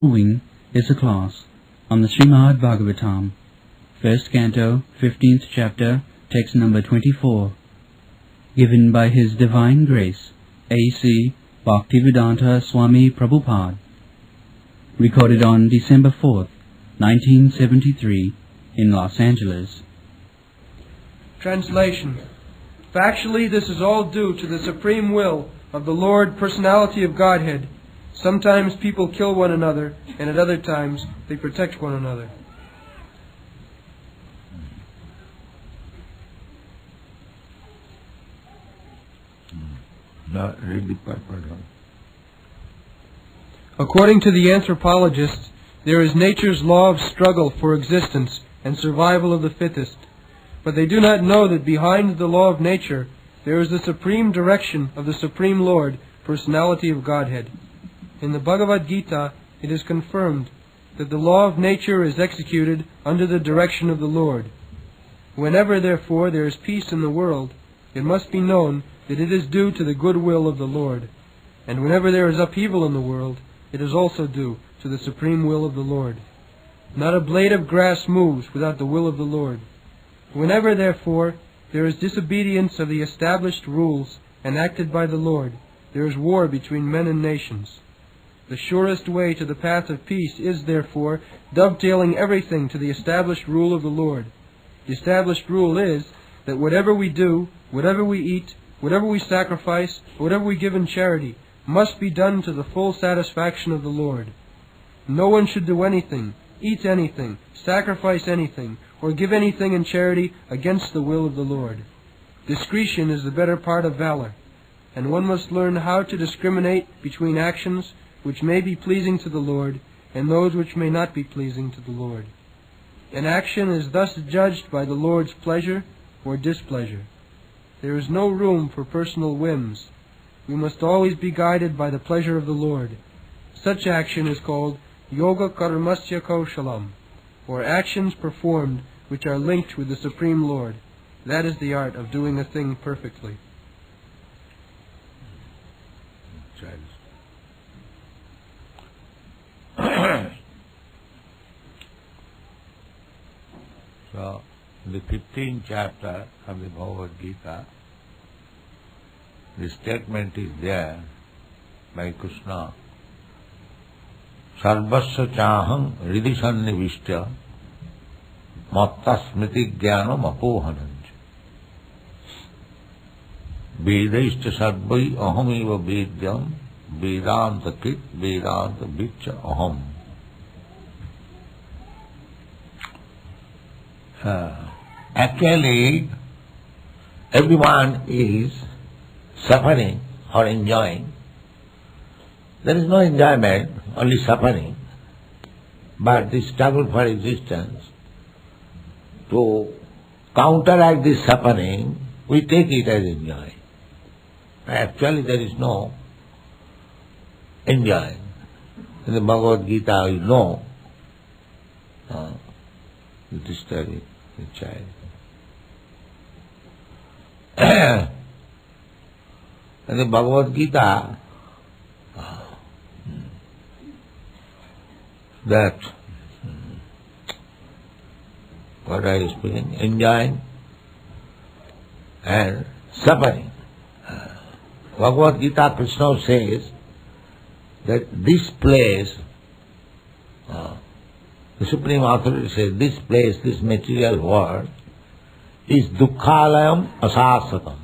Following is a class on the Srimad Bhagavatam, first canto, 15th chapter, text number 24, given by His Divine Grace, A.C. Bhaktivedanta Swami Prabhupada, recorded on December 4th, 1973, in Los Angeles. Translation. Factually, this is all due to the supreme will of the Lord, Personality of Godhead. Sometimes people kill one another, and at other times they protect one another. Now read the purport. According to the anthropologists, there is nature's law of struggle for existence and survival of the fittest. But they do not know that behind the law of nature there is the supreme direction of the Supreme Lord, Personality of Godhead. In the Bhagavad Gita, it is confirmed that the law of nature is executed under the direction of the Lord. Whenever, therefore, there is peace in the world, it must be known that it is due to the good will of the Lord. And whenever there is upheaval in the world, it is also due to the supreme will of the Lord. Not a blade of grass moves without the will of the Lord. Whenever, therefore, there is disobedience of the established rules enacted by the Lord, there is war between men and nations. The surest way to the path of peace is, therefore, dovetailing everything to the established rule of the Lord. The established rule is that whatever we do, whatever we eat, whatever we sacrifice, whatever we give in charity, must be done to the full satisfaction of the Lord. No one should do anything, eat anything, sacrifice anything, or give anything in charity against the will of the Lord. Discretion is the better part of valor, and one must learn how to discriminate between actions which may be pleasing to the Lord, and those which may not be pleasing to the Lord. An action is thus judged by the Lord's pleasure or displeasure. There is no room for personal whims. We must always be guided by the pleasure of the Lord. Such action is called Yoga Karmasya Kaushalam, or actions performed which are linked with the Supreme Lord. That is the art of doing a thing perfectly. So, in the 15th chapter of the Bhagavad Gita, the statement is there by Krishna, Sarvasya chaham ridisannivishya matta smriti jnanam apohananch vedaishcha sarvai ahamiva vedyam vedanta krit vedanta viccha aham. Actually, everyone is suffering or enjoying. There is no enjoyment, only suffering. But the struggle for existence, to counteract this suffering, we take it as enjoy. Actually, there is no enjoy. In the Bhagavad Gita, you know, you study the child. In the Bhagavad Gita, that what I was speaking, enjoying and suffering. Bhagavad Gita, Krishna says that this place, the Supreme Authority says, this place, this material world, is dukkhalayam asasatam.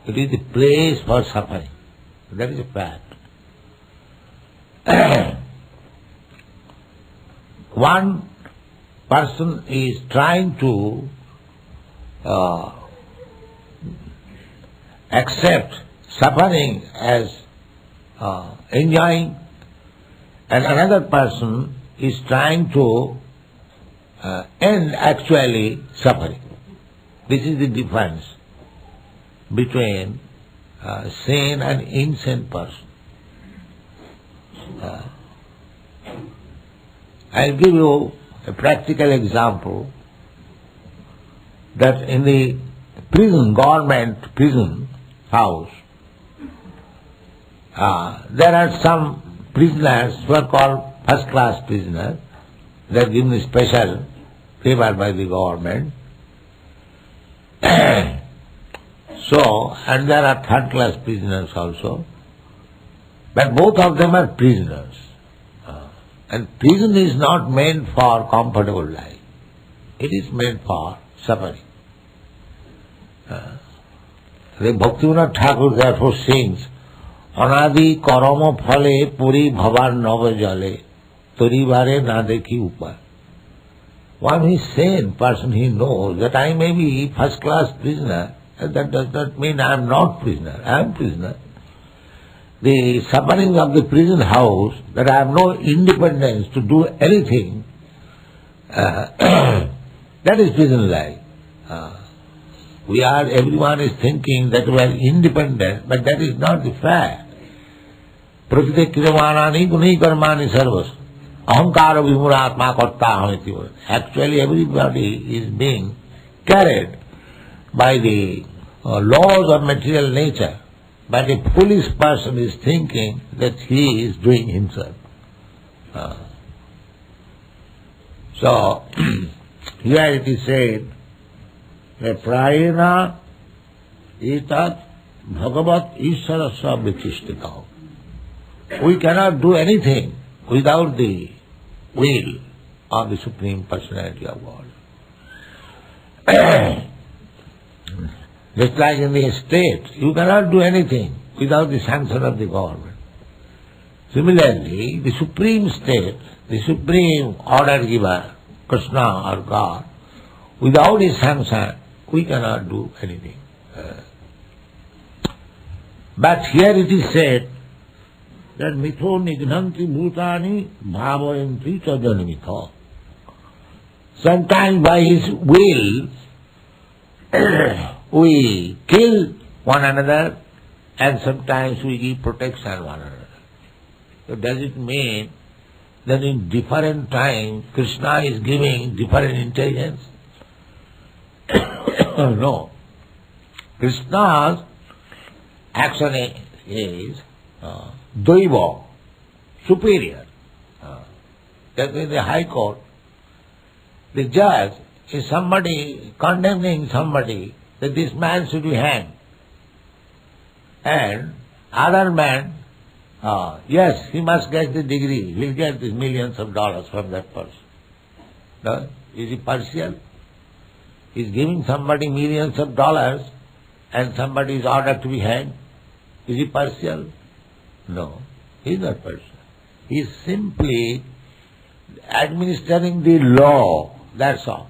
It is the place for suffering. That is a fact. One person is trying to accept suffering as enjoying, and another person is trying to end actually suffering. This is the difference between sane and insane person. I'll give you a practical example that in the prison, government prison house, there are some prisoners who are called first class prisoners. They are given a special favor by the government. So, and there are third class prisoners also. But both of them are prisoners. And prison is not meant for comfortable life. It is meant for suffering. The Bhaktivinoda Thakur therefore sings, Anadi karama phale puri bhavar nava jale toribare na dekhi upar. One is sane person, he knows that I may be first class prisoner, and that does not mean I am not prisoner. I am prisoner. The suffering of the prison house, that I have no independence to do anything, that is prison life. Everyone is thinking that we are independent, but that is not the fact. Prakriti kriyamanani guni karmani sarvas. Ahankara vimuratma karta hamiti. Actually everybody is being carried by the laws of material nature. But a foolish person is thinking that he is doing himself. So, here it is said, Prayena etat bhagavat ishwarasya vichishtikah. We cannot do anything without the will of the Supreme Personality of God. Just like in the state, you cannot do anything without the sanction of the government. Similarly, the supreme state, the supreme order giver, Krishna or God, without his sanction, we cannot do anything. But here it is said that mitho nignanti bhutani bhavayanti chajanmitho. Sometimes by his will, we kill one another, and sometimes we give protection one another. So does it mean that in different times Krishna is giving different intelligence? No. Krishna's action is Daiva, superior. That in the High Court, the judge is somebody condemning somebody that this man should be hanged. And other man, yes, he must get the degree, he'll get these millions of dollars from that person. No? Is he partial? He's giving somebody millions of dollars and somebody is ordered to be hanged. Is he partial? No, he is not partial. He is simply administering the law, that's all.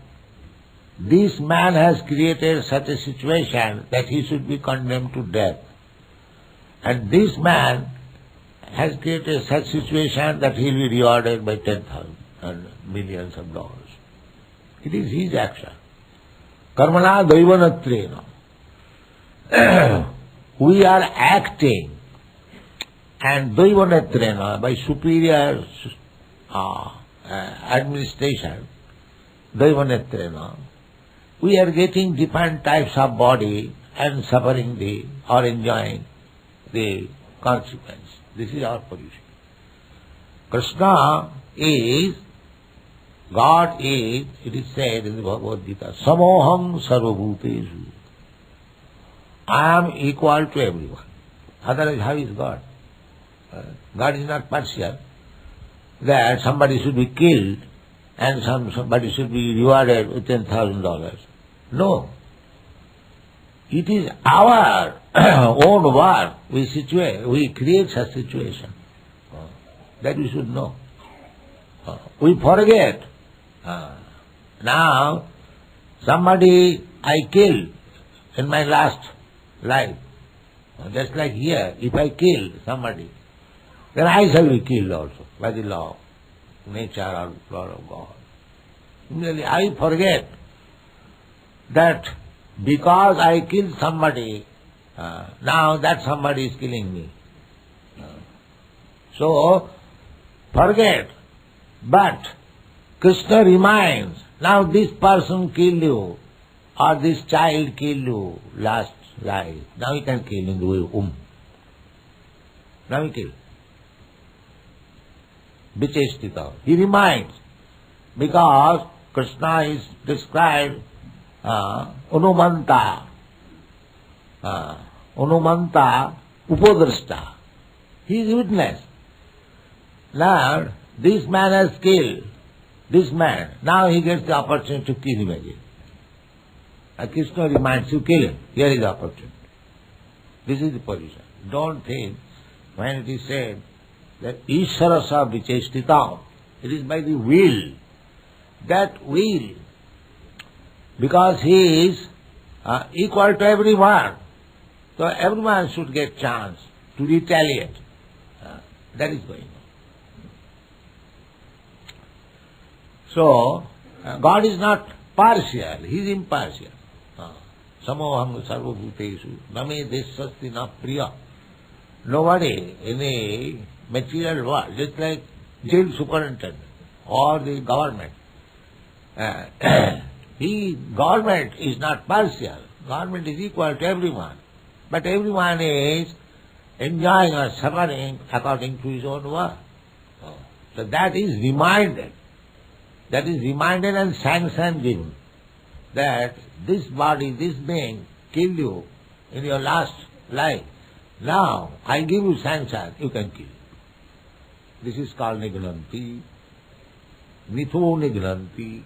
This man has created such a situation that he should be condemned to death. And this man has created such a situation that he will be rewarded by 10,000 and millions of dollars. It is his action. Karmana daivanatrena. We are acting, and daivanatrena, by superior administration, daivanatrena, we are getting different types of body and suffering or enjoying the consequence. This is our position. Krishna is, God is, it is said in the Bhagavad Gita, Samoham sarvabhuteshu. I am equal to everyone. Otherwise, how is God? God is not partial, that somebody should be killed and somebody should be rewarded with $10,000. No. It is our own work. We create such situation. That we should know. We forget. Now, somebody I killed in my last life. Just like here, if I kill somebody, then I shall be killed also by the law of nature or law of God. Similarly, I forget that because I killed somebody, now that somebody is killing me. So, forget. But Krishna reminds, now this person killed you, or this child killed you last life. Now he can kill in the way of Now he kill. vichestita. He reminds, because Krishna is described Anumanta, Upadrashta. He is witness. Now, this man has killed this man. Now he gets the opportunity to kill him again. And Krishna reminds you, kill him. Here is the opportunity. This is the position. Don't think when it is said that Ishwarasa vichestita, it is by the will. That will, because he is equal to everyone, so everyone should get chance to retaliate. That is going on. So, God is not partial, He is impartial. Samoham sarvabhuteshu name desasti na priya. Nobody in a material world, just like jail superintendent or the government, government is not partial. Government is equal to everyone. But everyone is enjoying or suffering according to his own work. So that is reminded. That is reminded and sanction given. That this body, this being, killed you in your last life. Now, I give you sanction, you can kill. This is called niglanti. Mitho niglanti.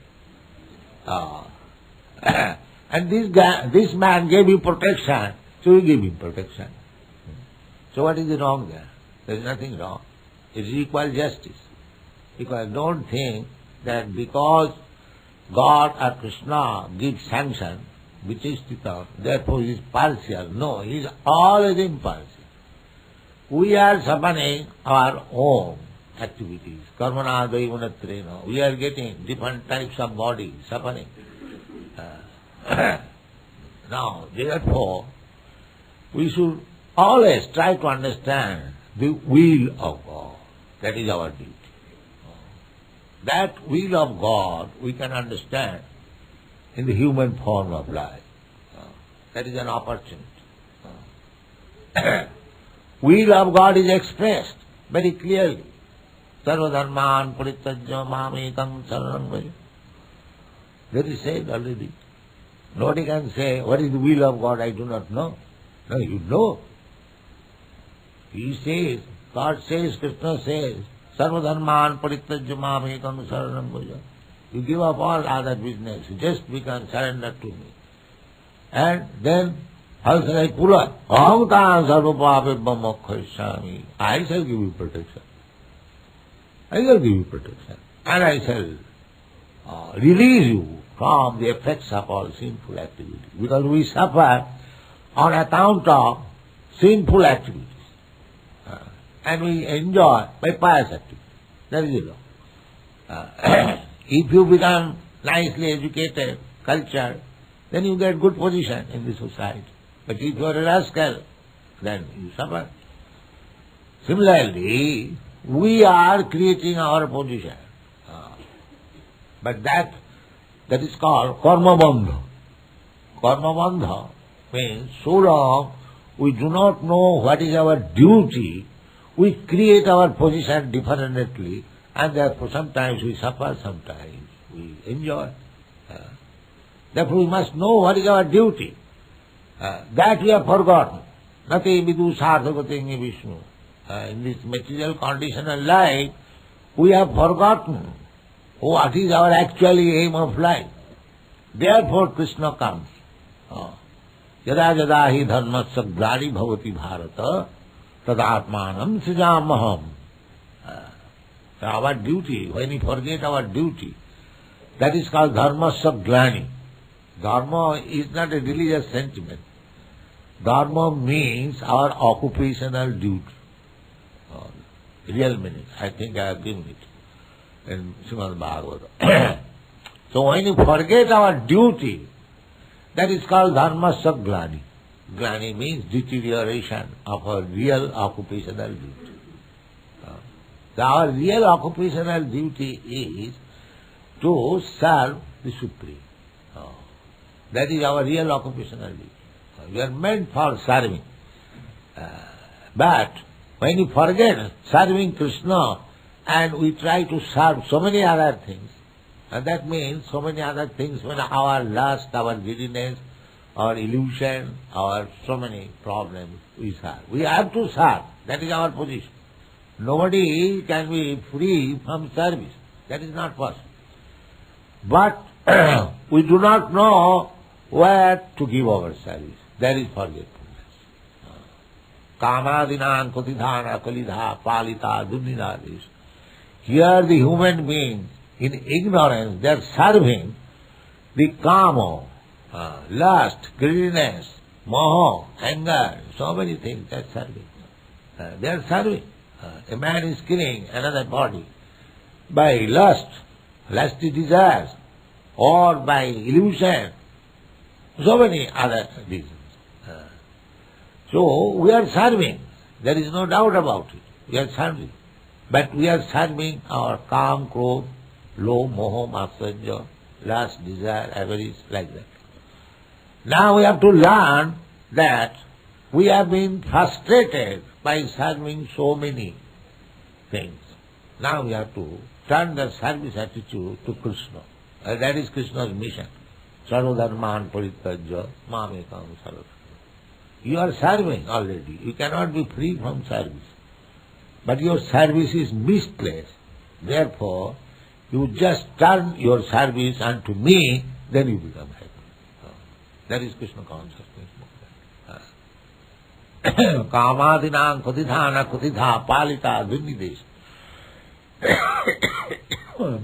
And this man gave you protection, so you give him protection. So what is wrong there? There is nothing wrong. It is equal justice. Equal. Don't think that because God or Krishna gives sanction, which is Tita, therefore he is partial. No, he is always impartial. We are summoning our own activities. Karmana daivunatrena. We are getting different types of bodies, summoning. Now, therefore, we should always try to understand the will of God. That is our duty. That will of God we can understand in the human form of life. That is an opportunity. Will of God is expressed very clearly. Sarvadharman parityajya mamekam saranam vraja. That is said already. Nobody can say, what is the will of God, I do not know. No, you know. He says, God says, Krishna says, Sarvadharman parityajya mamekam saranam vraja. You give up all other business, just become surrender to me. And then, how shall I pull up? Aham tam sarvapapebham mokkhaisami. I shall give you protection. I shall give you protection. And I shall release you from the effects of all sinful activities. Because we suffer on account of sinful activities. And we enjoy by pious activities. That is the law. If you become nicely educated, cultured, then you get good position in the society. But if you are a rascal, then you suffer. Similarly, we are creating our position. But that is called karma bandha. Karma bandha means so long we do not know what is our duty, we create our position differently, and therefore sometimes we suffer, sometimes we enjoy. Therefore we must know what is our duty. That we have forgotten. Nati vidu sarthagatingi Vishnu. In this material conditional life, we have forgotten what is our actually aim of life. Therefore Krishna comes. Yada yada hi dharmasya glani bhavati bharata tadatmanam srijamaham. So our duty, when we forget our duty, that is called dharmasya glani. Dharma is not a religious sentiment. Dharma means our occupational duty. Real meaning. I think I have given it in Srimad Bhagavata. So when you forget our duty, that is called dharmasya glani. Glani means deterioration of our real occupational duty. So our real occupational duty is to serve the Supreme. That is our real occupational duty. We are meant for serving. But when you forget serving Krishna, and we try to serve so many other things. And that means so many other things when our lust, our greediness, our illusion, our so many problems we serve. We have to serve. That is our position. Nobody can be free from service. That is not possible. But we do not know where to give our service. That is forgetfulness. Kamadinam kotidhana kalidha palita dunnidadis. Here the human beings, in ignorance, they are serving the kama, lust, greediness, moha, anger, so many things they are serving. They are serving. A man is killing another body by lust, lusty desires, or by illusion, so many other reasons. So we are serving. There is no doubt about it. We are serving. But we are serving our calm, krodh, lobh, moha, matsarya, lust, desire, avarice, like that. Now we have to learn that we have been frustrated by serving so many things. Now we have to turn the service attitude to Krishna. That is Krishna's mission. Sarvadharman parityajya mamekam sarvadharman. You are serving already. You cannot be free from service. But your service is misplaced. Therefore, you just turn your service unto me, then you become happy. That is Krishna consciousness. Kamadinam kotidhana kotidha palita dunnidesh.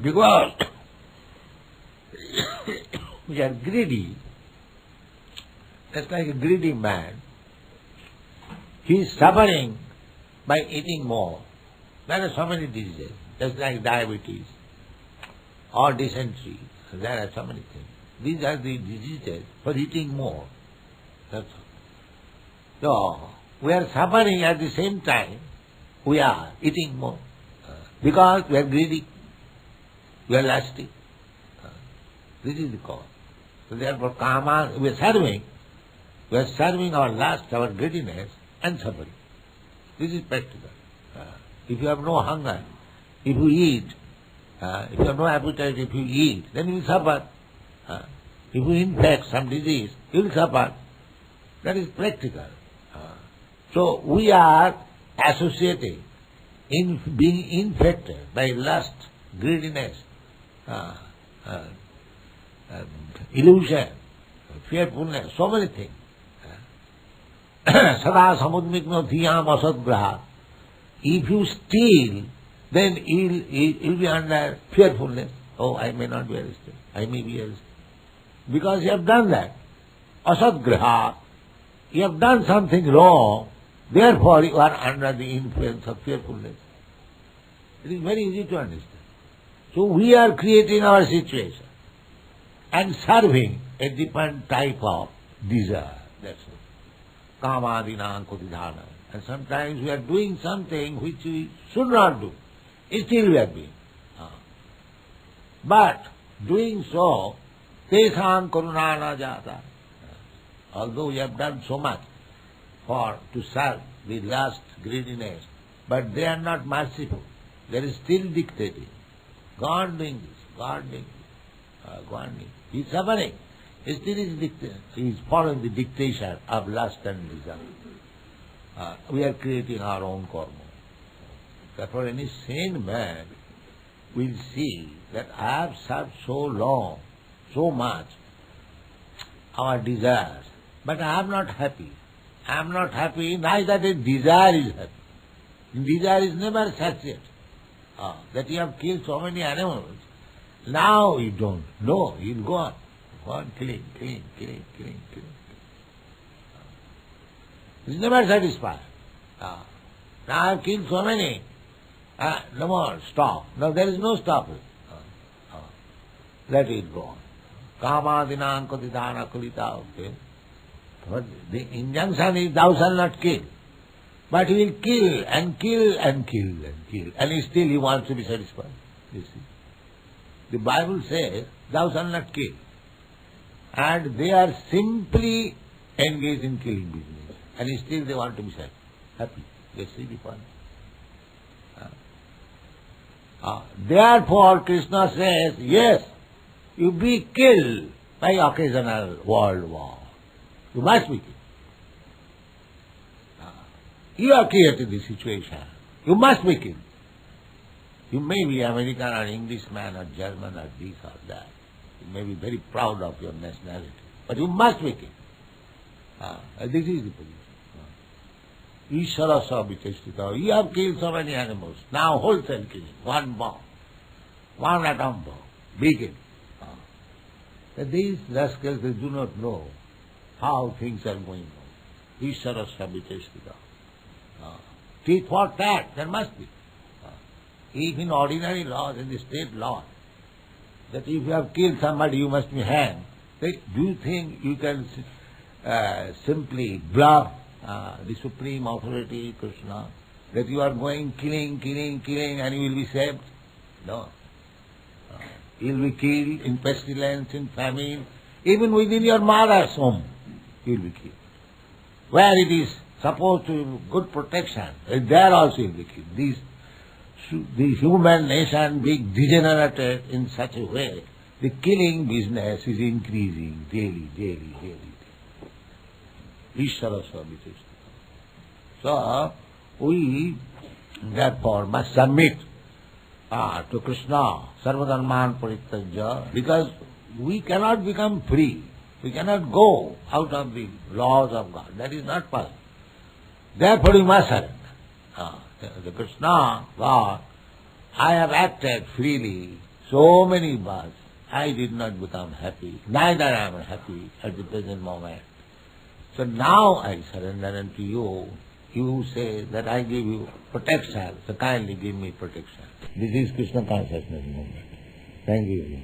Because we are greedy, just like a greedy man, he is suffering by eating more. There are so many diseases, just like diabetes or dysentery. There are so many things. These are the diseases for eating more. That's all. So, we are suffering at the same time, we are eating more. Because we are greedy, we are lusty. This is the cause. So therefore, kama, we are serving our lust, our greediness, and suffering. This is practical. If you have no hunger, if you eat, if you have no appetite, if you eat, then you will suffer. If you infect some disease, you will suffer. That is practical. So we are associating in being infected by lust, greediness, illusion, fearfulness, so many things. Sada samudmikno dhiyam asadgraha. If you steal, then you'll be under fearfulness. Oh, I may not be arrested. I may be arrested. Because you have done that. Asadgraha. You have done something wrong. Therefore, you are under the influence of fearfulness. It is very easy to understand. So we are creating our situation and serving a different type of desire. That's all. Kamadinam kotidhana. And sometimes we are doing something which we should not do. Still we are doing. But doing so, tesam karunana jata. Although we have done so much to serve the lust, greediness, but they are not merciful. They are still dictating. God doing this, God doing this, God doing this. He is suffering. He still is dictating. He is following the dictation of lust and desire. We are creating our own karma. Therefore, any sane man will see that I have served so long, so much, our desires, but I am not happy. I am not happy, neither the desire is happy. Desire is never satisfied. That you have killed so many animals, now you don't. No, you'll go on. Go on killing. It's never satisfied. Now I have killed so many. No more, stop. Now there is no stopping. Let it go on. Kamadinam kotidhana kulita. Okay. But the injunction is thou shalt not kill. But he will kill and kill and kill and kill. And still he wants to be satisfied. You see. The Bible says, thou shalt not kill. And they are simply engaged in killing business. And still they want to be happy. You see the point? Therefore Krishna says, yes, you be killed by occasional world war. You must be killed. You have created the situation. You must be killed. You may be American or Englishman or German or this or that. You may be very proud of your nationality. But you must be killed. This is the position. Ishara Sabitestita. You have killed so many animals. Now wholesale killing. One bomb. One atom bomb. Be killed. These rascals, they do not know how things are going on. Ishara Sabitestita. Tit for tat, there must be. If in ordinary laws, in the state law, that if you have killed somebody, you must be hanged, do you think you can simply bluff the supreme authority, Krishna, that you are going killing, and you will be saved? No. You will be killed in pestilence, in famine, even within your mother's home, you will be killed. Where it is supposed to be good protection, there also you will be killed. The human nation being degenerated in such a way, the killing business is increasing daily. Ishara Sabitestha. So, we therefore must submit to Krishna, Sarvadharman Parityajya, because we cannot become free. We cannot go out of the laws of God. That is not possible. Therefore we must surrender. The Krishna, God, I have acted freely so many births. I did not become happy. Neither am I happy at the present moment. So now I surrender unto you. You say that I give you protection, so kindly give me protection. This is Krishna consciousness movement. Thank you.